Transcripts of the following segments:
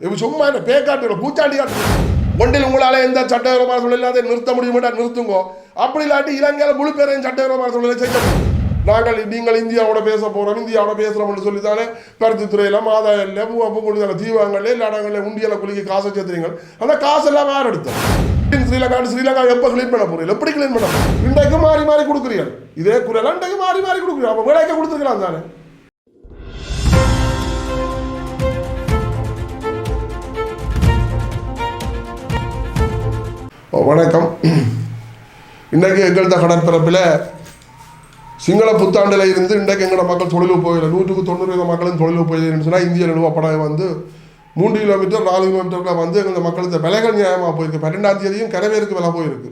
சும்மா என்ன பேக்காட்டு பூச்சாண்டி காட்டு ஒன்றில் உங்களால் எந்த சட்டவிரோதமான சூழல் நிறுத்த முடியுமாட்டா நிறுத்துங்கோ. அப்படி இல்லாட்டி இலங்கையில் முழு பேரையும் சட்டவிரோதமான சூழலை செய்ய நீங்கள் இந்தியாவோட பேச போறோம் இந்தியாவோட பேசுறோம்னு சொல்லித்தானே பருத்தித்துறையில மாதாயில பூ கொடுத்தாங்க தீவாங்கல்ல எல்லா இடங்கள்ல உண்டியல குளிக்க காசை சேர்த்துறீங்க. அந்த காசு எல்லாம் வேற எடுத்தோம். ஸ்ரீலங்கா எப்ப கிளீன் பண்ண போறீங்க எப்படி கிளீன் பண்ண போறீங்க? இன்றைக்கு மாறி மாறி கொடுக்குறீங்க இதே குரல் இன்றைக்கு மாறி மாறி கொடுக்குறீங்க. அப்ப விலைக்க கொடுத்துருக்கலாம் தானே. வணக்கம். இன்றைக்கு எங்களது கடற்பரப்பில் சிங்கள புத்தாண்டில் இருந்து இன்றைக்கு எங்களோட மக்கள் தொழில் போயில 190% மக்களும் தொழில் போயின்னு சொன்னால் இந்திய நிறுவப்படம் 3 கிலோமீட்டர் 4 கிலோமீட்டருக்குள்ள எங்கள் மக்களுக்கு விலைகள் நியாயமாக போயிருக்கு. 12ஆம் தேதியும் கரவேருக்கு விலை போயிருக்கு.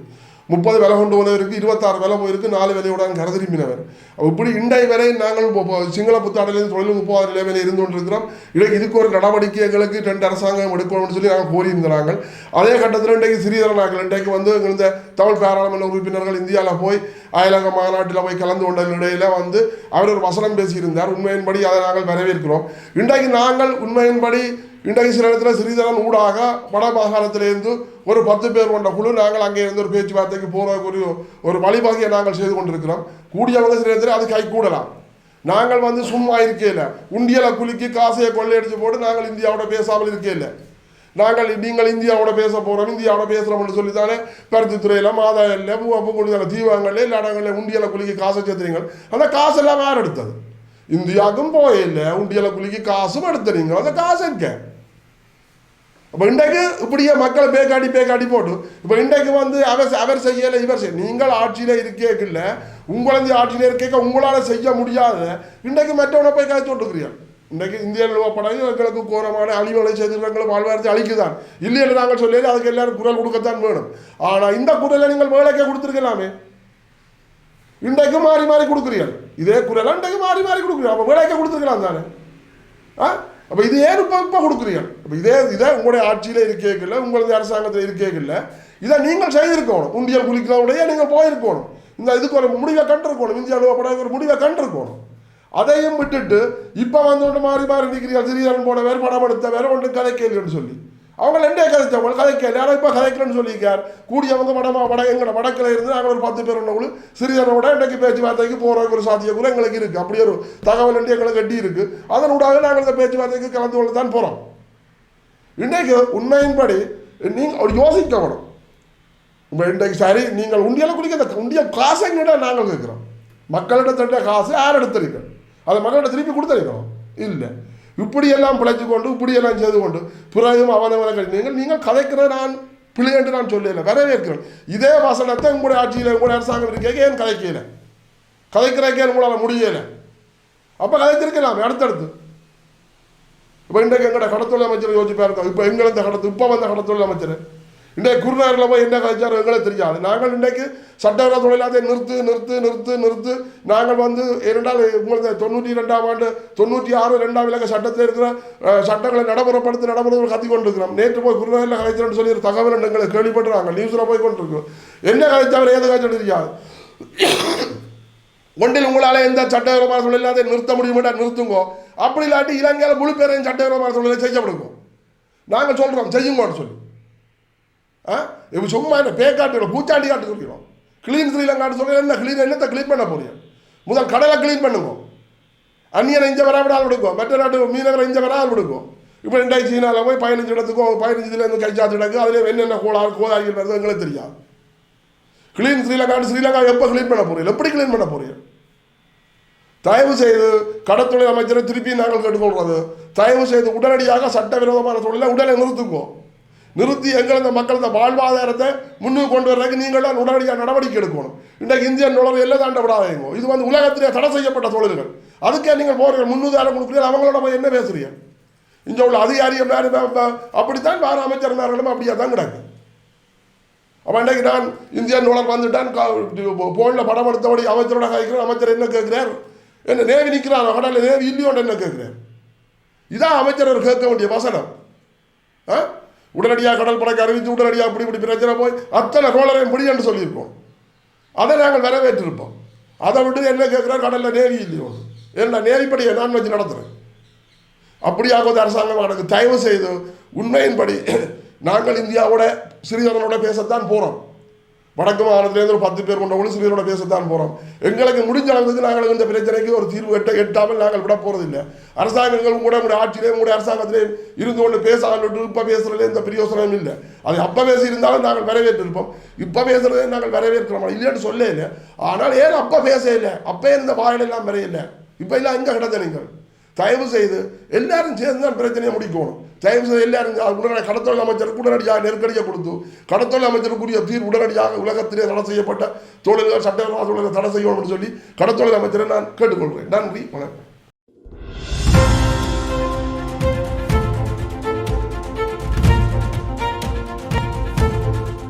30 விலை கொண்டு போனவருக்கு 26 விலை போயிருக்கு. 4 விலையோட கரை திரும்பினவர். இப்படி இண்டை வரை நாங்கள் சிங்கள புத்தாண்டிலிருந்து தொழில்நுட்ப நிலைமையில் இருந்து கொண்டிருக்கிறோம். இதுக்கு ஒரு நடவடிக்கை எங்களுக்கு 2 அரசாங்கம் எடுக்கணும்னு சொல்லி நாங்கள் கோரியிருந்தாங்க. அதே கட்டத்தில் இன்றைக்கு சிறிதரனாக்கள் இன்றைக்கு இந்த தமிழ் பாராளுமன்ற உறுப்பினர்கள் இந்தியாவில் போய் அயலக மாநாட்டில் போய் கலந்து கொண்ட நிலையில் அவர் ஒரு வசனம் பேசியிருந்தார். உண்மையின்படி அதை நாங்கள் வரவேற்கிறோம். இன்றைக்கு நாங்கள் உண்மையின்படி இன்றைக்கு சில இடத்துல சிறிதரன் ஊடாக வட மாகாணத்திலிருந்து ஒரு 10 பேர் கொண்ட குழு நாங்கள் அங்கே இருந்து ஒரு பேச்சுவார்த்தைக்கு போகிற ஒரு வழிவகையை நாங்கள் செய்து கொண்டிருக்கிறோம். கூடியவங்க சில இடத்துல அது கை கூடலாம். நாங்கள் சும்மா இருக்கையில் உண்டியலை குலுக்கி காசையை கொள்ளையடிச்சு போட்டு நாங்கள் இந்தியாவோட பேசாமல் இருக்கையில் நீங்கள் இந்தியாவோட பேச போகிறோம் இந்தியாவோட பேசுகிறோம்னு சொல்லித்தானே பருத்தித்துறையில் மாதாயில பூ கொடுத்தாங்க தீவாங்கல்ல எல்லா இடங்களில் உண்டியலை குலுக்கி காசை சேர்த்துறீங்க. அந்த காசெல்லாம் வேறு எடுத்தது. இந்தியாவுக்கும் போயில்லை உண்டியலை குலுக்கி காசும் எடுத்துறீங்க. அந்த காசு இருக்க இப்போ இன்றைக்கு இப்படியே மக்களை பேக்காடி போட்டு இப்போ இன்றைக்கு அவர் செய்யலை இவர் செய்ய நீங்கள் ஆட்சியில் இருக்கேக்கில்ல உங்களது ஆட்சியில் இருக்க உங்களால் செய்ய முடியாத இன்றைக்கு மற்றவனை போய் காய்ச்சி விட்டுக்கிறீர்கள். இன்றைக்கு இந்திய நிறுவப்படம் எங்களுக்கு கோரமான அழிவுகளை செய்திருக்கிற வாழ்வாரத்தை அழிக்குதான் இல்லைன்னு நாங்கள் சொல்லி அதுக்கு எல்லாரும் குரல் கொடுக்கத்தான் வேணும். ஆனால் இந்த குரலை நீங்கள் வேலைக்கே கொடுத்துருக்கலாமே. இன்றைக்கு மாறி மாறி கொடுக்குறீர்கள் இதே குரல் இன்றைக்கு மாறி மாறி கொடுக்குறீங்க. அப்போ வேலைக்கே கொடுத்துருக்கலாம் தானே. அப்போ இது ஏன் இப்போ கொடுக்குறீர்கள்? அப்போ இதே உங்களுடைய ஆட்சியில் இருக்கேக்கில்ல உங்களது அரசாங்கத்தில் இருக்கேக்கில்ல இதை நீங்கள் செய்திருக்கணும். உண்டியல் குளிக்கிறவுடைய நீங்கள் போயிருக்கணும். இதுக்கு ஒரு முடிவை கண்டிருக்கணும். இந்திய நிறுவப்படம் ஒரு முடிவை கண்டிருக்கணும். அதையும் விட்டுட்டு இப்போ மாறி மாறி நிற்கிறீர்கள். சிறிதரன் போன வேறு படம் எடுத்த வேறு ஒன்று கதை கேள்வின்னு சொல்லி அவங்க ரெண்டே கதைச்சவங்க கதை கேள்வி யாரும் இப்போ கதைக்கலன்னு சொல்லியிருக்கார். கூடியவங்க எங்களோட வடக்கில் இருந்து நாங்கள் ஒரு 10 பேர் ஒன்று சிறிதரோட இன்றைக்கு பேச்சுவார்த்தைக்கு போகிறதுக்கு ஒரு சாத்தியக்கூட எங்களுக்கு இருக்குது. அப்படி ஒரு தகவல் எங்களுக்கு கட்டி இருக்குது. அதனூடாக நாங்கள் இந்த பேச்சுவார்த்தைக்கு கலந்து கொண்டு தான் போகிறோம். இன்றைக்கு உண்மையின்படி நீங்கள் ஒரு யோசிக்கணும். இன்றைக்கு சரி நீங்கள் உண்டியலை குடிக்க அந்த உண்டியல் காசை எங்கிட்ட நாங்கள் கேட்குறோம். மக்களிடத்திட்ட காசு யார் எடுத்திருக்கோம் அதை மக்கள்கிட்ட திருப்பி கொடுத்துருக்கோம் இல்லை. இப்படியெல்லாம் பிழைச்சி கொண்டு இப்படியெல்லாம் செய்து கொண்டு பிறகும் அவனவனை நீங்கள் கதைக்கிற நான் பிள்ளை என்று நான் சொல்லலை வரவேற்கிறேன். இதே வசனத்தை உங்களுடைய ஆட்சியில் உங்களுடைய அரசாங்கம் இருக்க ஏன் கதைக்கல கதைக்கிறக்கே உங்களால் முடியலை. அப்போ கதைத்திருக்கலாம் அடுத்தடுத்து. இப்போ இன்றைக்கு எங்களோட கடத்தொழில் அமைச்சர் யோசிப்பா இருக்கோம். இப்போ இப்போ வந்த கடத்தொழில் அமைச்சர் இன்றைக்கு குருநாரில் போய் என்ன கதைச்சாரோ எங்களுக்கு தெரியாது. நாங்கள் இன்றைக்கு சட்டவிரோத தொழிலாளத்தை நிறுத்து நாங்கள் இரண்டால் உங்களுக்கு 92ஆம் ஆண்டு 96 2ஆம் இலக்க சட்டத்தில் இருக்கிற சட்டங்களை நடைமுறைப்படுத்தி கத்தி கொண்டிருக்கிறோம். நேற்று போய் குருநாரில் கதைச்சோன்னு சொல்லி ஒரு தகவல் எங்களுக்கு கேள்விப்பட்டுறாங்க. நியூஸில் போய் கொண்டிருக்கோம். என்ன கதைச்சவர் ஏது காய்ச்சல் தெரியாது. ஒன்றில் உங்களால் எந்த சட்டவிரோதமான தொழிலாளத்தை நிறுத்த முடியுமாட்டா நிறுத்துங்கோ. அப்படி இல்லாட்டி இலங்கையில் முழு பேரையும் சட்டவிரோதமான தொழிலை செய்யப்படுங்க. நாங்கள் சொல்கிறோம் செய்யுங்கன்னு சொல்லி சும்மா என்ன பேக்காட்டு பூச்சாண்டி காட்டு சொல்லிக்கிறோம். கிளீன் ஸ்ரீலங்கான்னு சொல்லி என்ன என்னத்தை கிளீன் பண்ண போறீங்க? முதல் கடலை கிளீன் பண்ணுங்க. அந்நியனை இஞ்ச வராவிடால் விடுங்க. மற்ற நாட்டு மீனவரை இஞ்ச வரால் விடுங்க. இப்போ ரெண்டாயிரத்தி சீனாவில் போய் 15 இடத்துக்கும் 15 இதுலேருந்து கைச்சாத்து இடக்கு அதில் என்னென்ன கோதாரிகள் வருது எங்களுக்கு தெரியாது. கிளீன் ஸ்ரீலங்கா எப்போ கிளீன் பண்ண போறீங்க? எப்படி கிளீன் பண்ண போறீங்க? தயவு செய்து கடற்தொழில் அமைச்சரை திருப்பி நாங்கள் கேட்டுக்கொள்வது தயவு செய்து உடனடியாக சட்டவிரோதமான தொழிலை உடனே நிறுத்தி எங்களது மக்கள் இந்த வாழ்வாதாரத்தை முன்னுக்கு கொண்டு வர்றதுக்கு நீங்கள் உடனடியாக நடவடிக்கை எடுக்கணும். இன்றைக்கு இந்தியன் நுழவு எல்லாம் தாண்ட விடாதீங்க. இது உலகத்திலே தடை செய்யப்பட்ட தொழில்கள். அதுக்கே நீங்கள் போகிறீங்க முன்னுதாரணம் கொடுக்குறீங்க. அவங்களோட போய் என்ன பேசுறீங்க? இங்கே உள்ள அதிகாரியம் அப்படித்தான் வேறு அமைச்சர்மார்களும் அப்படியே தான் கிடக்கு. அப்போ இன்றைக்கு நான் இந்தியன் நுழல் வந்துட்டான் போனில் படம் எடுத்தபடி அமைச்சரோட கேட்கிறேன். அமைச்சர் என்ன கேட்குறார்? என்ன நேவி நிற்கிறார் கடலில் நேவி இல்லையோன்னு என்ன கேட்குறார்? இதான் அமைச்சர் கேட்க வேண்டிய வசனம். உடனடியாக கடல் படைக்கு அறிவித்து உடனடியாக இப்படி பிரச்சனை போய் அத்தனை ரோலரையும் முடியன்னு சொல்லியிருப்போம். அதை நாங்கள் வரவேற்றிருப்போம். அதை விட்டு என்ன கேட்குறாரு? கடலில் நேவி இல்லையோ என்ன நேவிப்படியை நான் வச்சு நடத்துகிறேன். அப்படியாக ஒரு அரசாங்கம் எனக்கு தயவு செய்து உண்மையின்படி நாங்கள் இந்தியாவோட சிறிதனோட பேசத்தான் போகிறோம். வடக்கு மாநிலத்திலேருந்து ஒரு 10 பேர் கொண்ட சிறிதனோட பேசத்தான் போகிறோம். எங்களுக்கு முடிஞ்ச அளவுக்கு நாங்கள் இந்த பிரச்சனைக்கு ஒரு தீர்வு எட்டாமல் நாங்கள் விட போகிறதில்லை. அரசாங்கங்களும் கூட உங்களுடைய ஆட்சியிலே உங்களுடைய அரசாங்கத்திலே இருந்து கொண்டு பேசாமல் இப்போ பேசுறதுல எந்த பிரயோசனமும் இல்லை. அது அப்போ பேசியிருந்தாலும் நாங்கள் வரவேற்றிருப்போம். இப்போ பேசுறதே நாங்கள் வரவேற்கிறோம் இல்லைன்னு சொல்ல இல்லை. ஆனால் ஏன் அப்போ பேச இல்லை? அப்போ இருந்த வாயிலெல்லாம் வரையில்லை. இப்போ எல்லாம் எங்கே கிடந்த நீங்கள் தயவு செய்து எல்லாரும் சேர்ந்து தான் பிரச்சனையை முடிக்கணும். தயவு செய்து எல்லாரும் உடனடி கடத்தொழில் அமைச்சருக்கு உடனடியாக நெருக்கடியை கொடுத்து கடத்தொழில் அமைச்சருக்குரிய தீர்வு உடனடியாக உலகத்திலே தடை செய்யப்பட்ட தொழில்கள் சட்டவிரோத தொழில்கள் தடை செய்யணும்னு சொல்லி கடத்தொழில் அமைச்சரை நான் கேட்டுக்கொள்கிறேன். நன்றி, வணக்கம்.